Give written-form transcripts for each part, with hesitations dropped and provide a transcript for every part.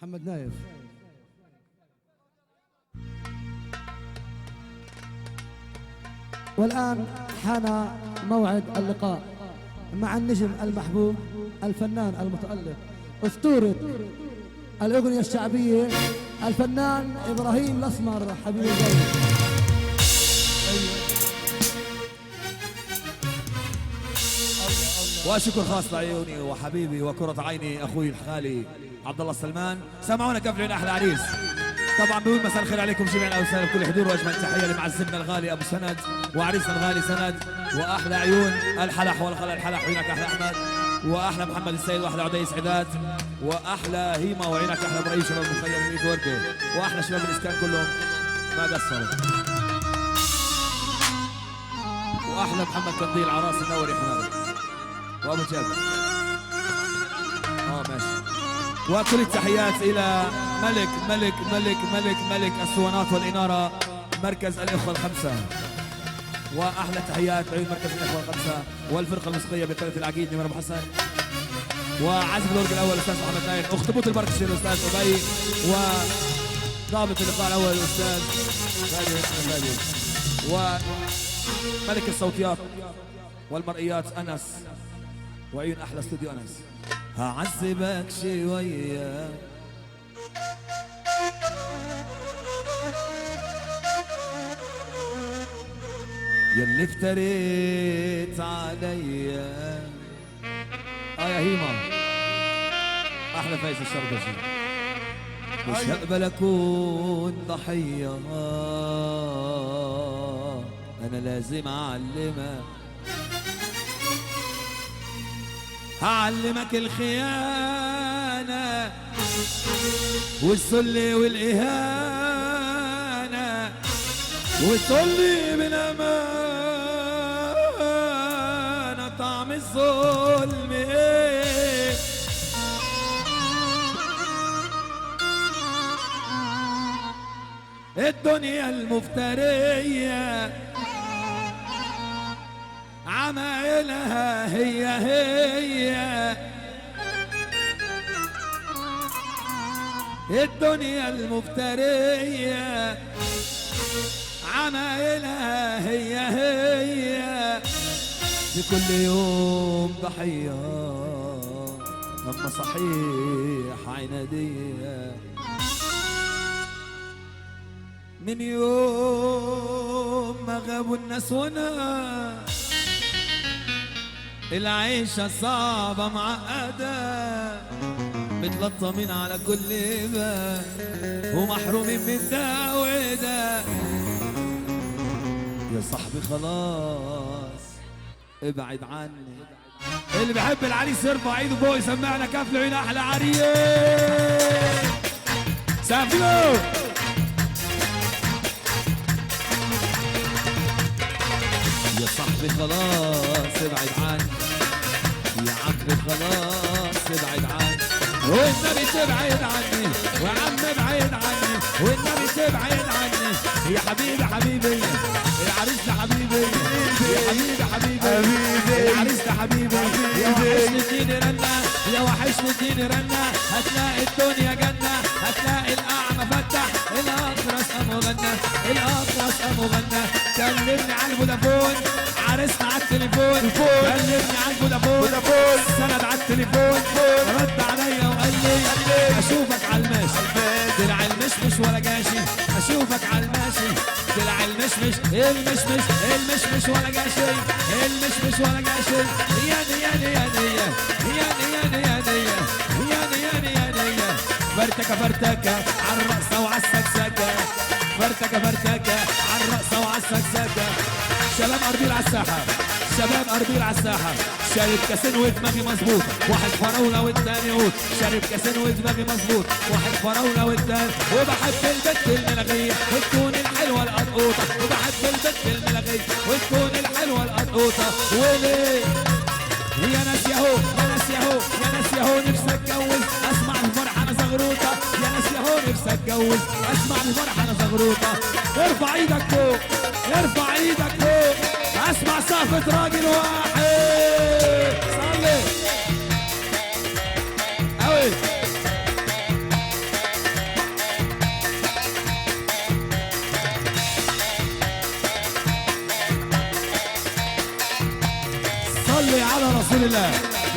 محمد نايف. والآن حان موعد اللقاء مع النجم المحبوب الفنان المتألق أسطورة الأغنية الشعبية الفنان إبراهيم الأسمر حبيب القلب. وشكر خاص لعيوني وحبيبي وكرة عيني أخوي الخالي عبد الله السلمان. سمعونا كيف لنا أحلى عريس. طبعا بقول مساء الخير عليكم جميعا وسهلا بكل حضور، واجمل تحيه لمعزبنا الغالي ابو سند وعريسنا الغالي سند، واحلى عيون الحلح والخلا الحلح وعينك احلى احمد، واحلى محمد السيد، واحلى عدي سعدات، واحلى هيما وعينك احلى ابراهيم شباب مخيم من ورده، واحلى شباب الاسكان كلهم ما قصروا، واحلى محمد قنديل عراس النور يا حماد وابو جابر. ماشي. وكل التحيات الى ملك ملك ملك ملك ملك الصوانات والإنارة مركز الإخوة الخمسة، وأحلى تحيات عيون مركز الإخوة الخمسة والفرقة الموسيقية بقيادة العقيد نمر أبو حسن، وعزف الورق الأول الأستاذ محمد نايف، أخطبوط البركشي الأستاذ أبي، وضابط اللقاء الأول الأستاذ فادي، وملك الصوتيات والمرئيات أنس، وعيون أحلى استوديو أنس. هعذبك شوية يلي افتريت عليا يا هيما احلى فايز الشربجي، مش هقبل اكون ضحية، انا لازم اعلمك، هعلمك الخيانة والذل والإهانة، وتقولي بالأمانة طعم الظلم إيه. الدنيا المفترية عمايلها هي الدنيا المفترية عمايلها هي لكل يوم ضحية، أما صحيح عنادية من يوم ما غابوا الناس وانا العيشة صعبة معقدة، متلطمين على كل باب ومحرومين من ده وده، يا صاحبي خلاص ابعد عني. اللي بيحب العريس يرفع ايده فوق يسمعنا كف العين احلى عريس. سافلو يا صاحبي خلاص ابعد عني، يا عمي خلاص ابعد عني، والنبي تبعد عني، وعم ابعد عني، والنبي تبعد عني، يا حبيبي حبيبي العريس ده حبيبي، يا حبيبي حبيبي العريس ده حبيبي، يا وحشني اديني رنة، يا وحشني اديني رنة، هتلاقي الدنيا جنة، هتلاقي الأعمى فتح، الأطرس قاموا غنى، الأطرس قاموا غنى، كلمني على الفودافون عرسنا على التليفون، كلمني على الفودافون سند على التليفون، رد عليا وقال لي اشوفك على الماشي، طلع المشمش ولا جاشي، اشوفك على الماشي، طلع المشمش المشمش ولا جاشي، المشمش ولا جاشي، ياني ياني ياني ياني ياني ياني ياني ياني فرتكة فرتكة على الرقصة وعلى السكسكة، فرتكة فرتكة على الرقصة وعلى السكسكة، شباب أربيل على الساحة، شباب أربيل على الساحة، شارب كاسين ودماغي مظبوط، واحد فراولة والتاني عود، شارب كاسين ودماغي مظبوط، واحد فراولة والتاني، وبحب البت الملغية وتكون الحلوة القطقوطة، وبحب البت الملغية وتكون الحلوة القطقوطة، وليه يا ناس ياهو يا ناس ياهو يا ناس ياهو نفسي اتجوز اسمع الفرحة انا زغروطة، يا ناس ياهو نفسي اتجوز اسمع الفرحة انا زغروطة، ارفع ايدك فوق ارفع ايدك فوق اسمع صافة راجل واحد صلي اوي لله.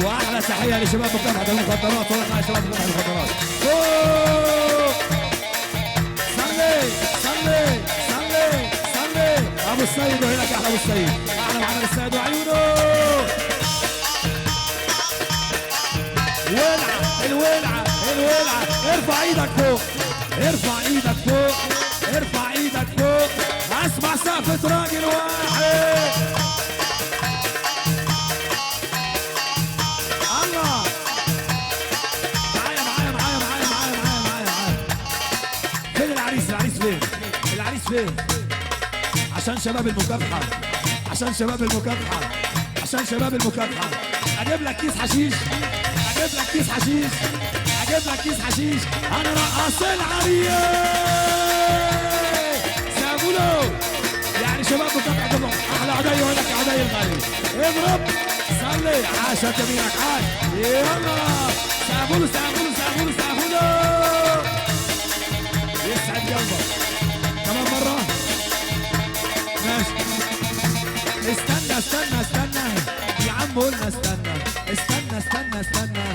واحلى تحيه لشباب مكافحه المخدرات، والله يا شباب مكافحه المخدرات. أوه. صلي صلي صلي صلي. ابو السيد وهناك احلى ابو السيد، احلى محمد السيد وعيونه. ولعه الولعه الولعه. ارفع ايدك فوق، ارفع ايدك فوق، ارفع ايدك فوق. اسمع سقفة راجل واحد. الله. معايا معايا معايا معايا معايا معايا معايا. فين العريس؟ العريس فين؟ العريس فين؟ عشان شباب المكافحة، عشان شباب المكافحة، عشان شباب المكافحة. اجيب لك كيس حشيش، اجيب لك كيس حشيش، اجيب لك كيس حشيش. انا رقص العريس. سابولو يعني شباب مكافحة كلهم. احلى عدي وهناك عدي الغالي. اضرب صلي. عاش يمينك عاش. يلا سابولو سابولو سابولو سابولو. يسعد قلبك. كمان مرة. ماشي. استنى استنى استنى يا عم قلنا استنى. استنى استنى استنى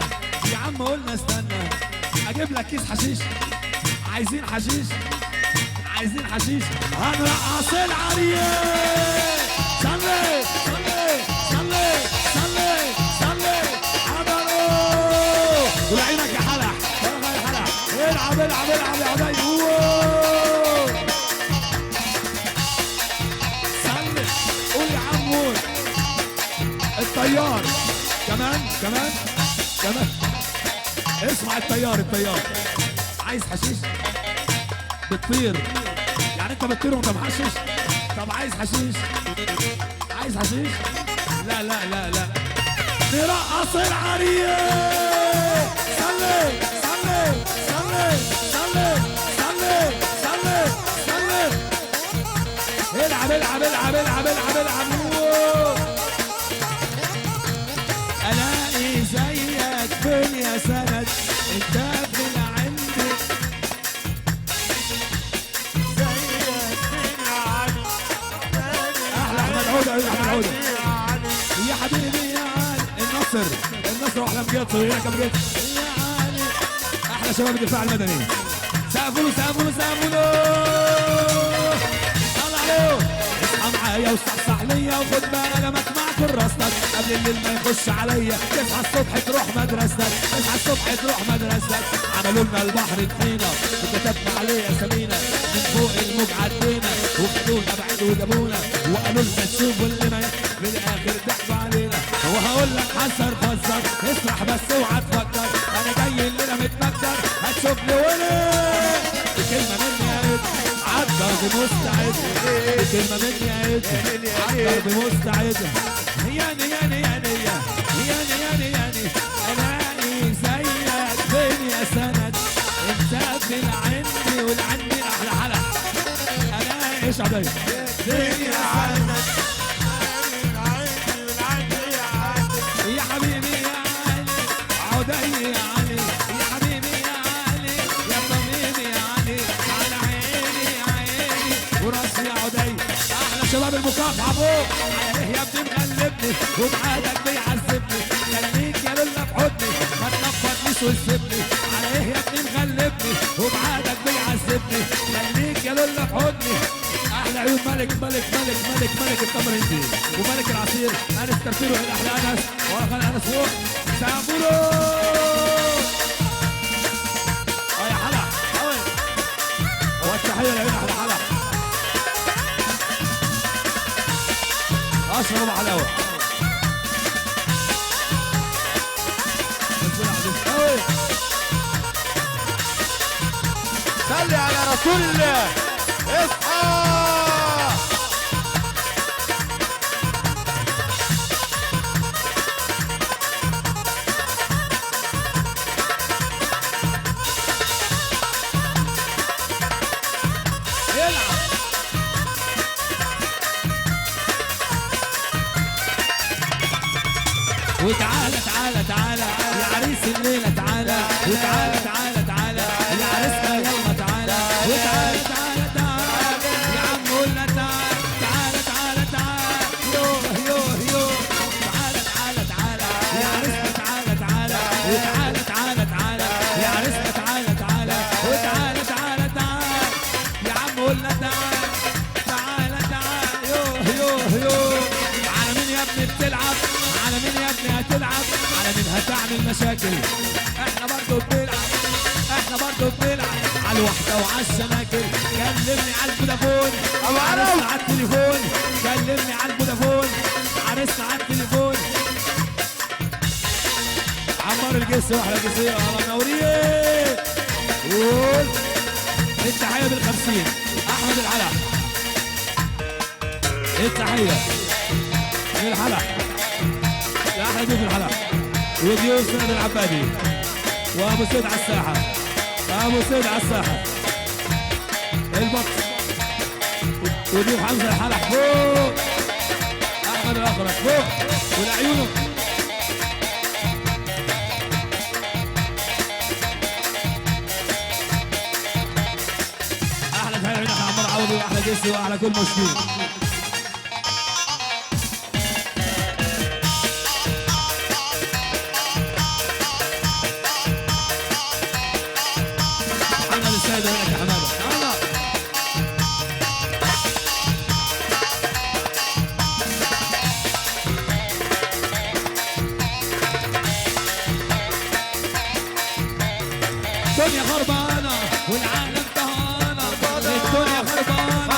يا عم قلنا استنى. اجيب لك كيس حشيش. عايزين حشيش، عايزين حشيش. هنرقص العريس. صلي صلي صلي صلي صلي. حضروا. ولعينك يا حلح، يا حلح. العب العب العب يا عدي. صلي. قول يا عم قول. الطيار كمان كمان كمان. اسمع الطيار. الطيار عايز حشيش؟ بتطير يعني انت بتطير وانت محشش؟ طب عايز حشيش؟ عايز حشيش؟ لا لا لا لا. نرقص العريس. صلي صلي صلي صلي صلي صلي صلي. العب العب العب العب العب العب. الاقي زيك فين يا سند؟ انت ابن عندي. زيك فين يا علي؟ احلى احمد عوده. احمد عوده يا حبيبي يا علي. النصر النصر واحلى مقيت هنا كم قيت يا علي. احلى شباب الدفاع المدني. سقفوا له سقفوا له سقفوا له. الله عليه. اصحى معايا وصحصح ليا وخد بالك مع كراستك قبل الليل ما يخش عليا. تصحى الصبح تروح مدرستك، تصحى الصبح تروح مدرستك. عملوا لنا البحر طحينه وكتبنا عليه اسامينا. من فوق الموج عدينا وخدونا بعيد وجابونا وقالوا لنا تشوفوا اللي ما في الاخر ضحكوا علينا. وهقول لك حسر فزر اسرح بس اوعى تفكر. انا جاي الليله متمكر هتشوف لي وليه. دي كلمه مني يا ابني عالضرب مستعد. دي كلمه مني يا ابني عالضرب مستعد. ياني ياني ياني ياني ياني ياني. الاقي زيك فين يا سند؟ انت ابن عندي والعندي احلى حلق. الاقي ايش عدي فين يا سند؟ يا حبيبي يا علي عدي يا علي. يا حبيبي يا علي يا طبيبي يا علي. على عيني يا عيني وراسي يا عدي. احلى شباب المكافحه فوق. على ايه يا ابني مقلبني وبعادك بيعذبني؟ خليك يا لولا في حضني ما تنفضنيش وتسيبني. على ايه يا ابني مغلبني وبعادك بيعذبني؟ خليك يا لولا في حضني. احلى عيون ملك ملك ملك ملك ملك التمر هندي وملك العصير انس ترتيله. احلى انس ورا خالد انس فوق. سامبولو. يا حلا قوي. والتحيه لعيون احلى حلا. اشرب حلاوه. صلي على رسول الله. اصحى. وتعالى تعالى تعالى يا عريس الليله تعالى. وتعالى تعالى تعالى يا عريسنا يلا تعالى. وتعالى تعالى تعالى يا عم قولنا تعالى. تعالى تعالى تعالى يوه يوه يوه. تعالى تعالى تعالى نعمل مشاكل، احنا برضو بنلعب، احنا برضو بنلعب على الوحدة وعلى الشناكل. كلمني على الفودافون، عرسنا على التليفون، كلمني على الفودافون، عرسنا على التليفون. عمار الجسر واحلى جسير، الله منورين. قول التحية بال50 احمد الحلق، التحية للحلق لاحلى ضيوف الحلق وضيوف سند العبادي وابو سيد على الساحة، ابو سيد على الساحة البطس وضيوف حمزة الحلق فوق، احمد الاخرس فوق ولعيونه. احلى تحية هنا عمار عوضي واحلى جسي واحلى كل مشكور. السيدة هناك يا حمادة، يلا. الدنيا خربانة والعالم طهانة، الدنيا خربانة،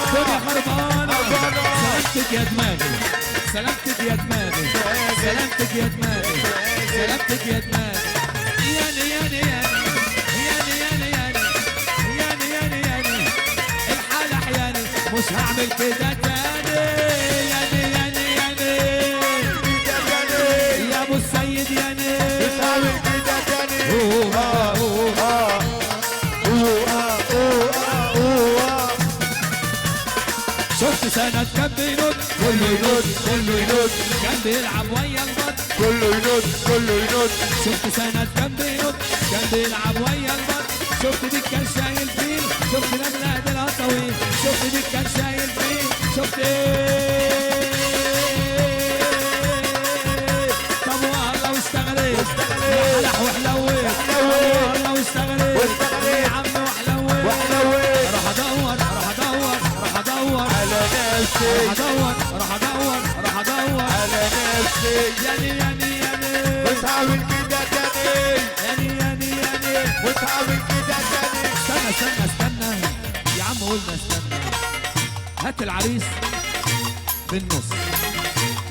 الدنيا خربانة. سلامتك يا دماغي، سلامتك يا دماغي، سلامتك يا دماغي، سلامتك يا دماغي. ياني ياني ياني مش هعمل كده تاني. ياني ياني ياني يا ابو السيد ياني مش هعمل كده تاني. شفت سند كان بينط، كله ينط كله ينط، كان بيلعب ويا البط، كله ينط كله ينط. شفت سند كان بينط، كان بيلعب ويا البط. شفت ديك كان شايل فيل، شفت نملة ديلها طويل، شفت ديك كان شايل فيل، شفت ايه. طب والله واشتغلت يا حلح وحلوت، والله واشتغلت يا عم وحلوت. راح ادور راح ادور راح ادور على نفسي، راح ادور راح ادور راح ادور على نفسي. ياني ياني ياني مش هعمل كده تاني، ياني ياني ياني. مش هعمل كده تاني. استنى استنى استنى يا عم، قلنا استنى. هات العريس في النص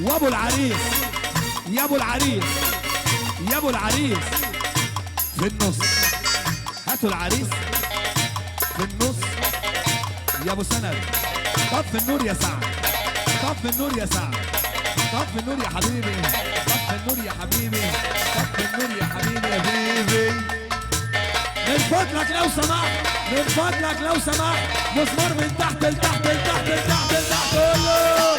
وابو العريس، يا ابو العريس يا ابو العريس في النص. هاتوا العريس في النص يا ابو سند. طفي النور يا سعد، طفي النور يا سعد، طفي النور يا حبيبي، طفي النور يا حبيبي، طفي النور يا حبيبي يا بيبي. من فضلك لو سمحت، من فضلك لو سمحت، مسمار من تحت لتحت لتحت لتحت لتحت. قوله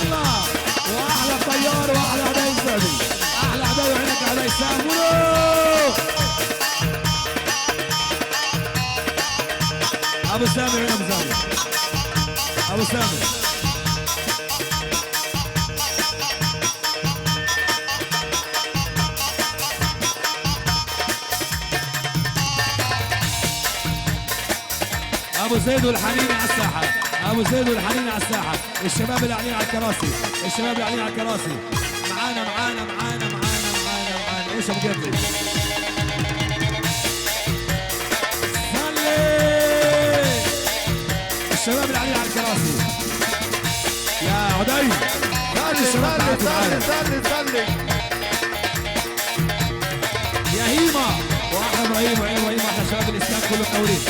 الله. واحلى طيار واحلى هدايا سامي، احلى هدايا عينك يا هدايا سامي. قوله ابو سامي هنا، ابو سامي، ابو سامي. ابو زيد والحنيني على الساحه، ابو زيد والحنيني على الساحه. الشباب اللي قاعدين على الكراسي، الشباب اللي قاعدين على الكراسي معانا معانا معانا معانا معانا معانا. ايش ابو جبري؟ صلي. الشباب اللي قاعدين على الكراسي يا عدي، صلي يا هيما واحلى ابراهيم وعين وهيما، احلى شباب الاسلام كله منورين.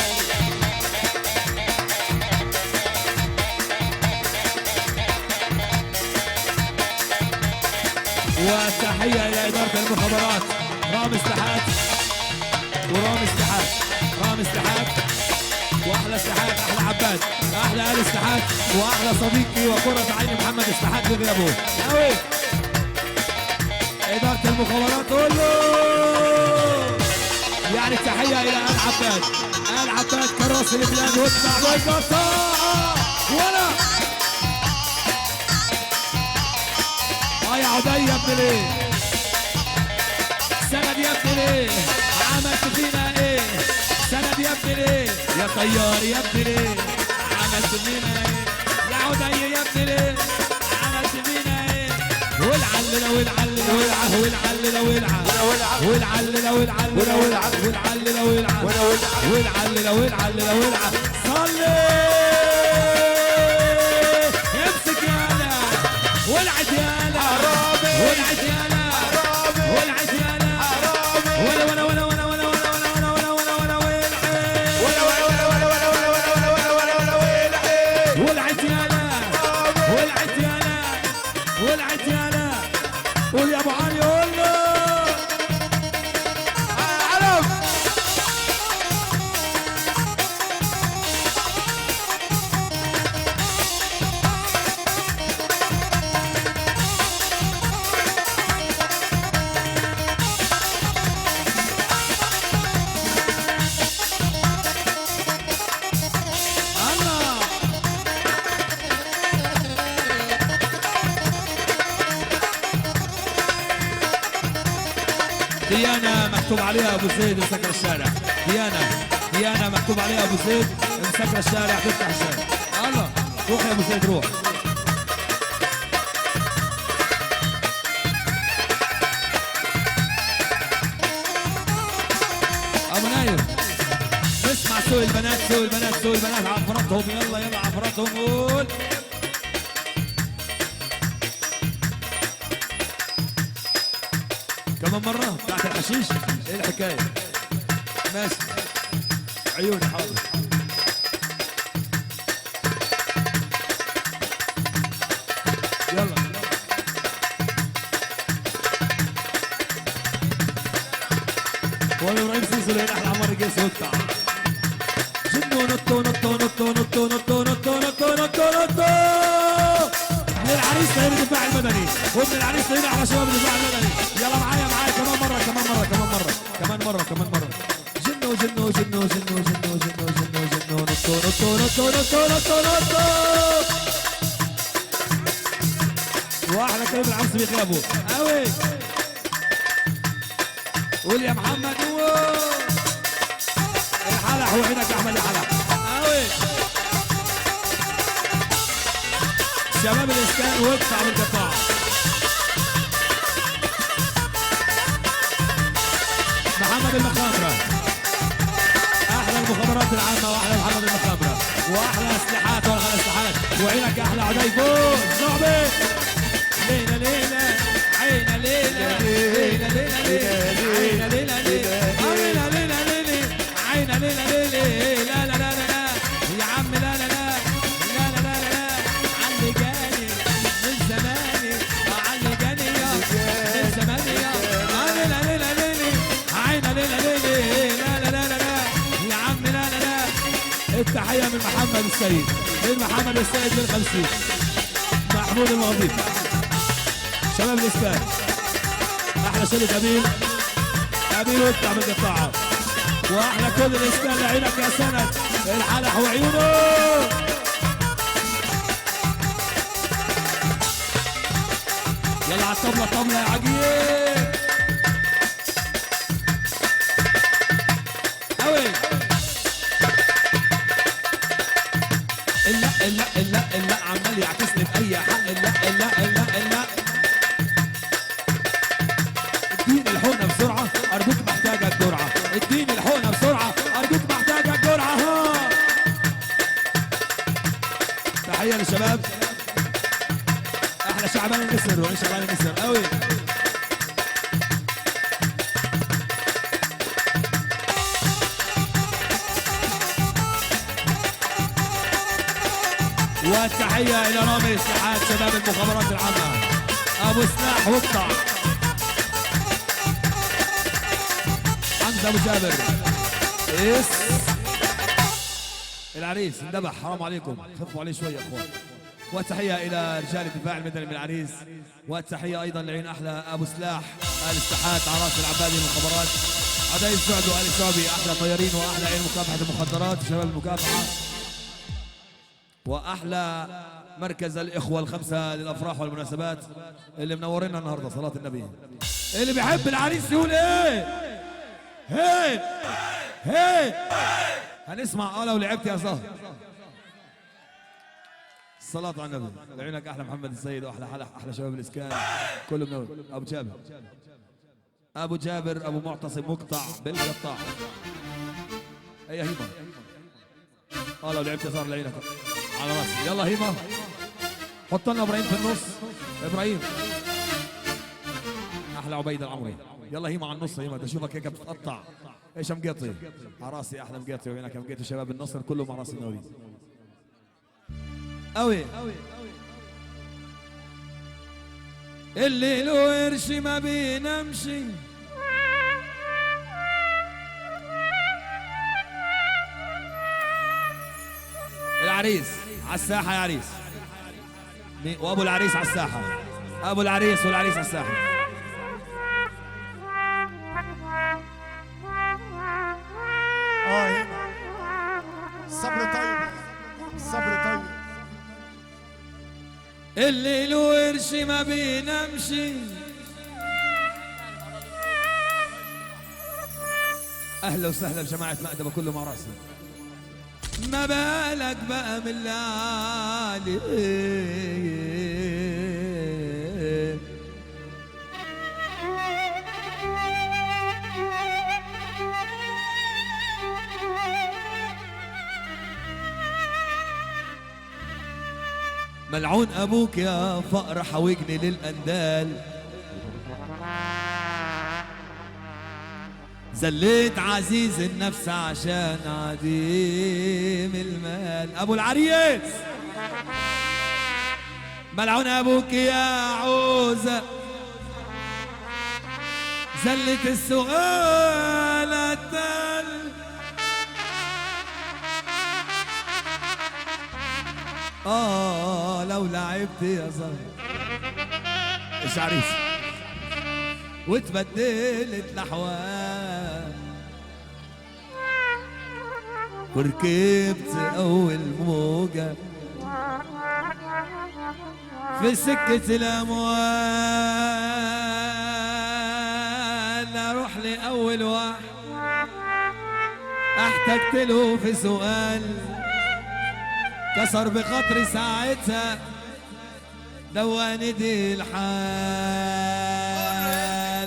والتحية إلى إدارة المخابرات، رامز لحات ورامز لحات، رامز لحات وأحلى سلحات، أحلى عباد، أحلى آل سلحات، وأحلى صديقي وقرة عيني محمد سلحات بغيابه. أوي إدارة المخابرات كله. يعني التحية إلى آل عباد، آل عباد كراس البلاد واتبع بالقطاع ولا يا عدي يا ابن ليه، سند يا ابن ليه، عملت فينا ايه؟ سند يا ابن ليه، يا طيار يا ابن ليه، عملت فينا ايه؟ يا عدي يا ابن ليه، عملت فينا ايه؟ والعلي والعلل والعلل والعلل والعلل والعلل والعلل والعلل والعلل صلي امسك يالا والعديالا والعديالا والعديالا ولا ولا ولا ولا ولا ولا ولا ولا ولا والعديالا والعديالا والعديالا قول يا ابو علي قول له علم ديانا مكتوب عليها ابو زيد مسكر الشارع. ديانا مكتوب عليها ابو زيد مسكر الشارع تفتح الشارع. الله روح يا ابو زيد روح. ابو نايف نسمع سوق البنات عفرتهم يلا عفرتهم قول. كمان مرة بتاعت الحشيش ايه الحكاية؟ ماشي عيوني حاضر. يلا ولا ابراهيم سيسو اللي احلى عمر الجيش وقطع جنو نطو للعريس تاني الدفاع المدني وابن العريس تاني على شباب الدفاع المدني. يلا معايا كمان مرة جنو نطو واحلى كريم العمس بيغيابه قوي. قول يا محمد الحلح وعينك يا احمد الحلح قوي. شباب الاسكان واقطع بالقطاع. محمد المخابرة احلى المخابرات العامة واحلى محمد المخابرة واحلى اسلحات واحلى اسلحات وعينك احلى عدايفو صعبة. ليلة ليلة عينا ليلة ليلة ليلة عينا ليلة ليلة عينا ليلة ليلة لا لا لا لا يا عم لا لا لا لا لا لا لا علي جاني من زماني علي جاني من زماني ليلة ليلة ليلة عينا ليلة ليلة لا لا لا لا يا عم لا لا لا. التحية من محمد السيد من 50 محمود المغضب شباب الاسكان احلى شله ابيل واقطع من القطاعه واحلى كل الاسكان لعينك يا سند الحلح وعيونه. يلا على الطبله يا عجيب قوي. الا عمال يعكسني باي حق الا اديني الحقنه بسرعه ارجوك محتاجه الجرعه. اديني الحقنه بسرعه ارجوك محتاجه الجرعه. ها تحيه للشباب احلى شعبان النسر وعين شعبان النسر قوي. والتحية إلى رامي اتحاد شباب المخابرات العامة أبو سلاح واقطع حمزة أبو جابر إيس العريس اندبح حرام عليكم خفوا عليه شوية يا أخوان. والتحية إلى رجال الدفاع المدني من العريس. والتحية أيضا لعين أحلى أبو سلاح آل السحات عراس العبادي المخابرات عدي السعد وآل الشعبي أحلى طيارين وأحلى عين مكافحة المخدرات شباب المكافحة واحلى مركز الاخوه الخمسه للافراح والمناسبات اللي منورينا النهارده صلاه النبي. اللي بيحب العريس يقول ايه؟ هي هنسمع لو لعبت يا زهر الصلاة على النبي. لعينك احلى محمد السيد واحلى احلى شباب الاسكان كله منور. ابو جابر، ابو جابر، ابو معتصم مقطع بالقطاع. هي هيما. لو لعبت صار لعينك على راسي. يلا هيما، حط لنا ابراهيم في النص. ابراهيم احلى عبيد العمري. يلا هيما على النص. هيما اشوفك هيك بتتقطع. ايش مقيطي على راسي احلى مقيطي. وهناك مقيطي شباب النصر كله مع راس النوري. قوي اللي له قرش ما بينامشي. العريس على الساحة يا عريس. وابو العريس على الساحة. ابو العريس والعريس على الساحة. هنا الصبر طيب، الصبر طيب. اللي له قرش ما بينامشي. اهلا وسهلا بجماعة مأدبة كله مع راسي. ما بالك بقى من اللي عليه. ملعون ابوك يا فقر حوجني للاندال. زليت عزيز النفس عشان عديم المال. ابو العريس ملعون ابوك يا عوزة. زلت السؤال التل. لو لعبت يا زهر. ايش عريس وتبدلت الاحوال. وركبت اول موجة في سكة الاموال. اروح لاول واحد احتجت له في سؤال. كسر بخاطري ساعتها دواني دي الحال.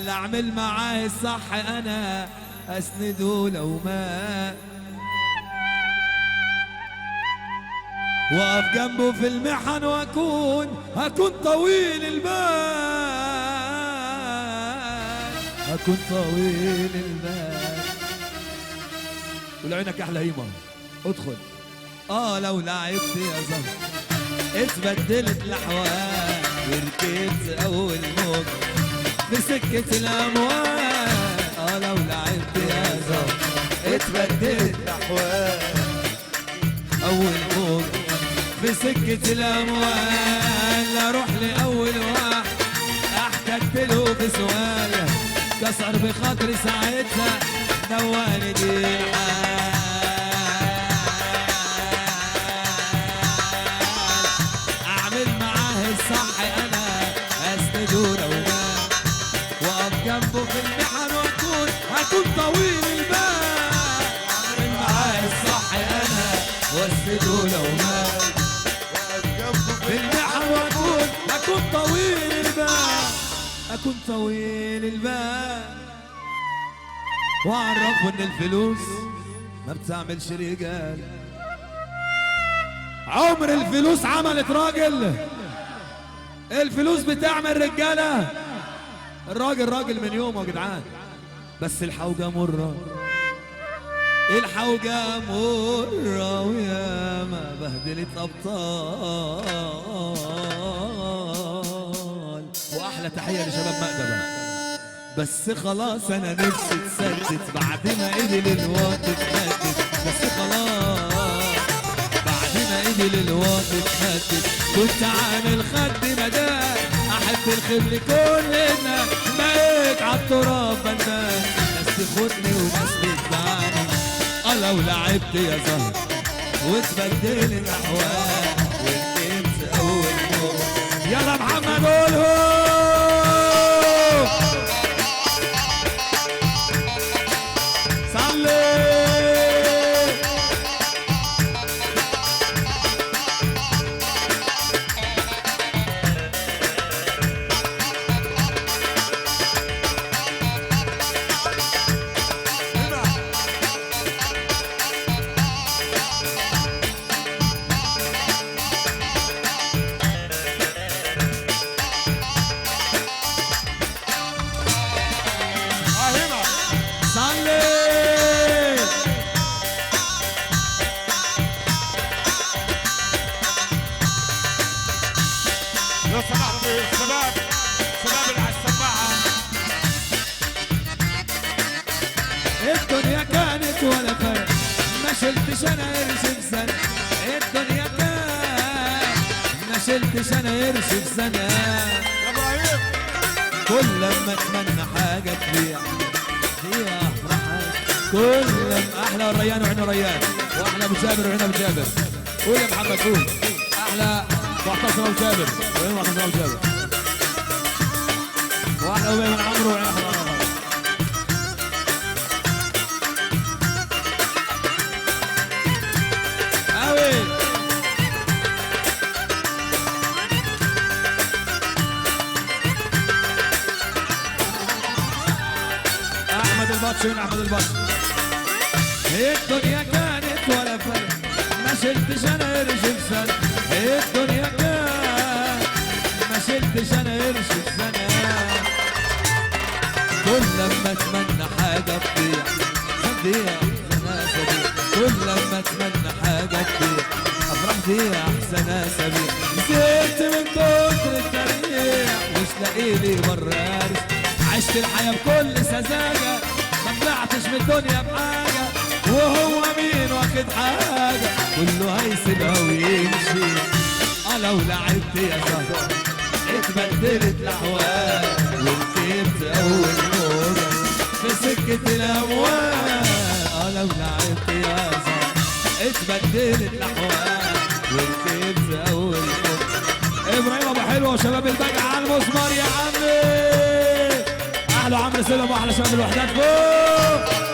اعمل معاه الصح انا اسنده لو ما واقف جنبه في المحن هكون طويل البال. هكون طويل البال. ولعينك احلى هيما. ادخل. لو لعبت يا زهر اتبدلت الاحوال. وركبت اول موج في سكة الاموال. لو لعبت يا زهر اتبدلت الاحوال. اول موج في سكة الاموال. اروح لاول واحد احتجت له في سؤال. كسر بخاطري ساعتها دواني دي الحال. صح انا اسنده لو ما واقف جنبه في المحن هكون طويل البال. اعمل معاه الصح انا واسنده لو ما واقف جنبه في المحن هكون طويل البال. اكون طويل البال. واعرفه ان الفلوس ما بتعملش رجال. عمر الفلوس عملت راجل. الفلوس بتعمل رجاله. الراجل راجل من يومه يا جدعان. بس الحوجه مره. الحوجه مره ويا ما بهدلت ابطال. واحلى تحيه لشباب مأدبة. بس خلاص انا نفسي تسدد بعد ما ايدي للواطي اتمدت. بس خلاص بعد ما ايدي للواطي اتمدت. كنت عامل خد مداد احب الخير لكلنا. بقيت عالتراب بندان. ناس تاخدني وناس تتبعني. لو لعبت يا زهر وتبدل الاحوال. وركبت اول موج. يلا محمد قولهم. صلي. كانت ولا فرق، ما شلتش انا قرش في سنة، الدنيا كانت ما شلتش انا قرش في سنة. يا ابراهيم كل لما اتمنى حاجة تبيع هي احلى حاجة، كل لما احلى الريان وعين ريان، واحلى ابو جابر وعين ابو جابر. قول يا محمد قول. احلى معتصم ابو جابر وعين معتصم ابو جابر، واحلى ابو من عمرو وعين احلى عمرو. احمد البطش وين احمد البطش. الدنيا كانت ولا فرق، ما شلتش انا قرش في سنة، الدنيا كانت ما شلتش انا قرش في سنة. كل لما اتمنى حاجة تضيع تضيع احسن اسابيع، كل لما اتمنى حاجة تضيع افرح فيها احسن اسابيع. زهقت من كتر التريح مش لاقيلي بره عارف، عشت الحياة بكل سذاجة ما طلعتش من الدنيا بحاجة، وهو مين واخد حاجة كله هيسيبها ويمشي. لو لعبت يا زهر اتبدلت الاحوال، وركبت اول موجة في سكة الاموال. لو لعبت يا زهر اتبدلت الاحوال، وركبت اول موجة. ابراهيم ابو حلوة وشباب البجع على المسمار يا عمي. احلى عمرو سلم واحلى شباب الوحدات فوق.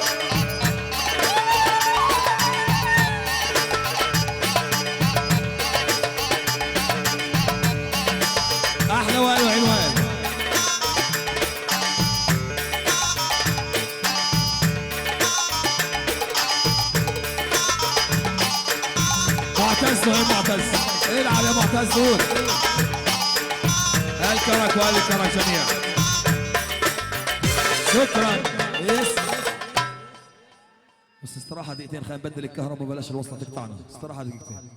احلى وائل وعنوان. معتز وين معتز؟ العب يا معتز قول. الكرك وائل الكرك جميعا. شكرا. بس استراحة دقيقتين، خلينا نبدل الكهرباء وبلاش الوصلة تقطعنا، استراحة دقيقتين.